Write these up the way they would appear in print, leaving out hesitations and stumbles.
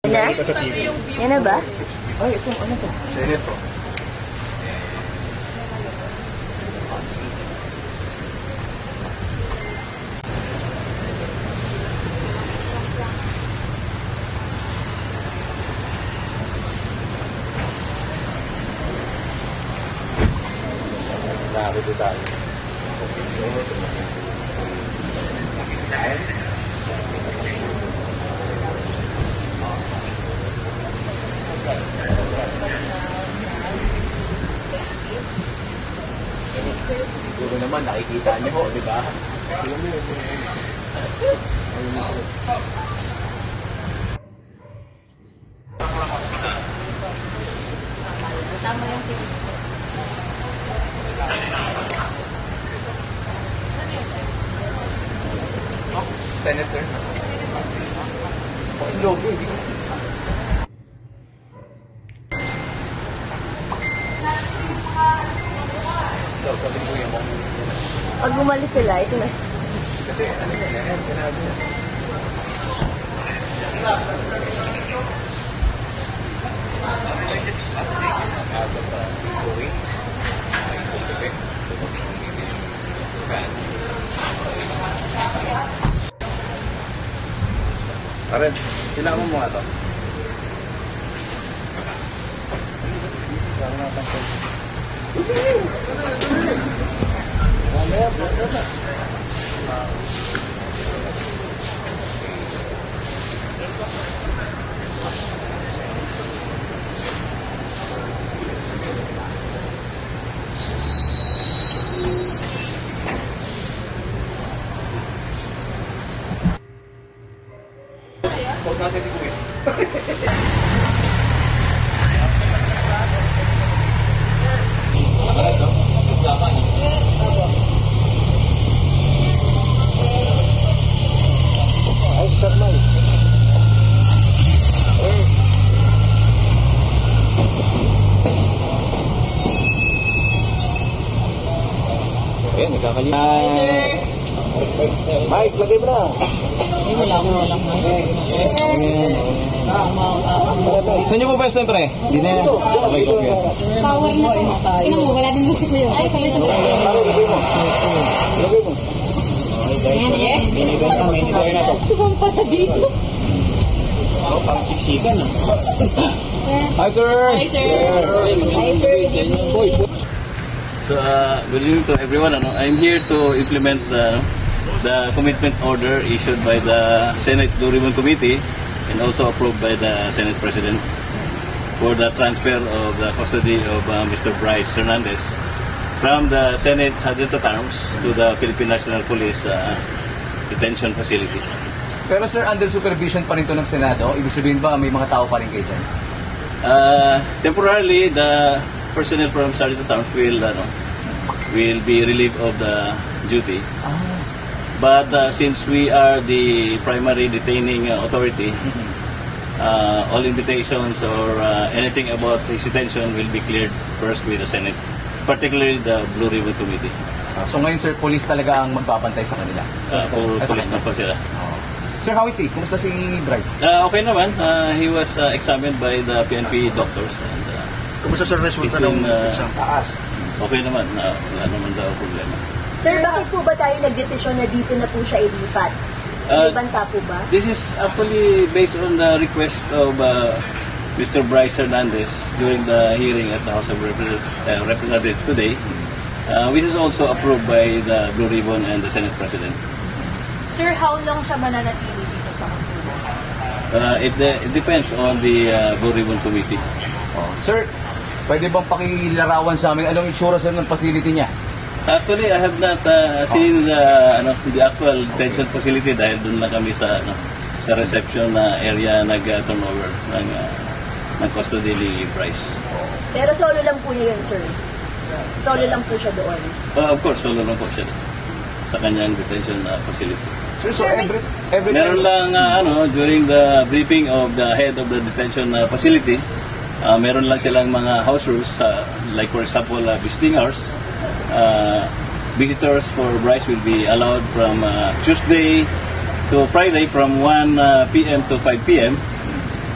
Na? Yan na ba? Ay, ito, ano to? Senate po. Dito tayo. Siguro naman nakikita niyo ho, di ba? Tama yung tips. Senate, sir. Oh, logo, hindi ko. Sabi ko yung Pag bumalis sila, ito na. kasi ano yan, sinabi niya. As of 608, I cultivate. Karen, kailangan mo nga ito. Kailangan natin ito. Huwag natin si Kuya. Ay, sarmay. Ayan, nagkakalimutan. Hi, sir! Mike, lagay mo na. Wala lang. Saan niyo po ba siyempre? Hindi na yan. Okay, okay. Power na to. Tingnan mo, wala din musik ko yun. Ay, sabay-sabay. Lagay mo. Lagay mo. Ayan, eh. Lagay na to. Sumampa na dito. Oh, parang siksikan ah. Hi, sir! Hi, sir! Hi, sir! So, good evening to everyone. I'm here to implement the commitment order issued by the Senate Blue Ribbon Committee and also approved by the Senate President for the transfer of the custody of Mr. Bryce Hernandez from the Senate Sergeant at Arms to the Philippine National Police Detention Facility. Pero sir, under supervision pa rin ito ng Senado? Ibig sabihin ba may mga tao pa rin kayo dyan? Temporarily, the personnel from Sergeant at Arms will be relieved of the duty. But since we are the primary detaining authority, all invitations or anything about his detention will be cleared first with the Senate, particularly the Blue Ribbon Committee. So ngayon sir, police talaga ang magbabantay sa kanila? Police na po sila. Sir, how is he? Kumusta si Bryce? Okay naman. He was examined by the PNP doctors. And, Kumusta sir, resulta ng isang taas? Okay naman. Wala naman daw problema. Sir, bakit po ba tayo nagdesisyon na dito na po siya ilipat? May banta po ba? This is actually based on the request of Mr. Bryce Hernandez during the hearing at the House of Representatives today, which is also approved by the Blue Ribbon and the Senate President. Sir, how long siya mananatili dito sa hospital? It depends on the Blue Ribbon Committee. Sir, pwede bang pakilarawan sa amin anong itsura sir ng facility niya? Actually, I have not seen the actual detention facility dahil doon lang kami sa reception area nag-turnover ng custody ni Bryce. Pero solo lang po niya yun, sir. Solo lang po siya doon. Of course, solo lang po siya sa kanyang detention facility. Sir, so every Meron lang during the briefing of the head of the detention facility, meron lang silang mga house rules, like for example, visiting hours. Visitors for Bryce will be allowed from Tuesday to Friday from 1 p.m. to 5 p.m.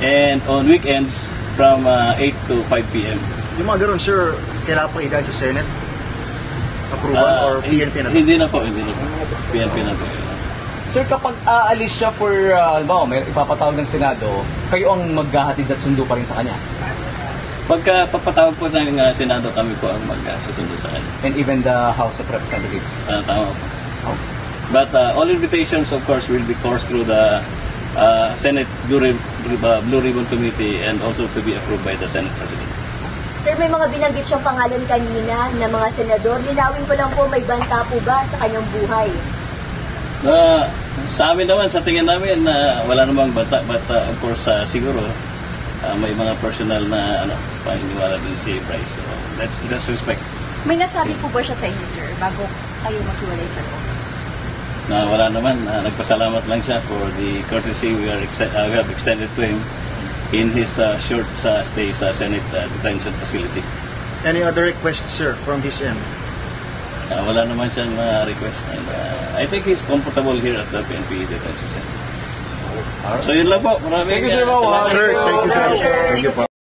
and on weekends from 8 to 5 p.m. Yung mga ganun, sir, kailangan pa idaan sa Senate? Approval or PNP na? Hindi na po. PNP na po. Sir, kapag aalis siya for, halimbawa, may ipapatawag ng Senado, kayo ang maghahatid at sundo pa rin sa kanya? Pagka papatawag po ng Senado, kami po ang magsusundo sa kanya. And even the House of Representatives? Tama po. Okay. But all invitations, of course, will be coursed through the Senate Blue Ribbon Committee and also to be approved by the Senate President. Sir, may mga binanggit siyang pangalan kanina na mga senador. Linawin ko lang po, may banta po ba sa kanyang buhay? Sa amin naman, sa tingin namin, wala namang bata. But of course, siguro, may mga personal na paniniwala din si Bryce. So let's respect. May nasabi po ba siya sa inyo, sir, bago kayo maghiwalay sa loob? Na wala naman, nagpasalamat lang siya for the courtesy we have extended to him in his short stay sa Senate detention facility. Any other requests, sir, from his end? Wala naman siyang request. And, I think he's comfortable here at the PNP detention center. So yun lang po. Maraming Thank you, Sir Mau. salamat. Sir, thank you, sir. Thank you po.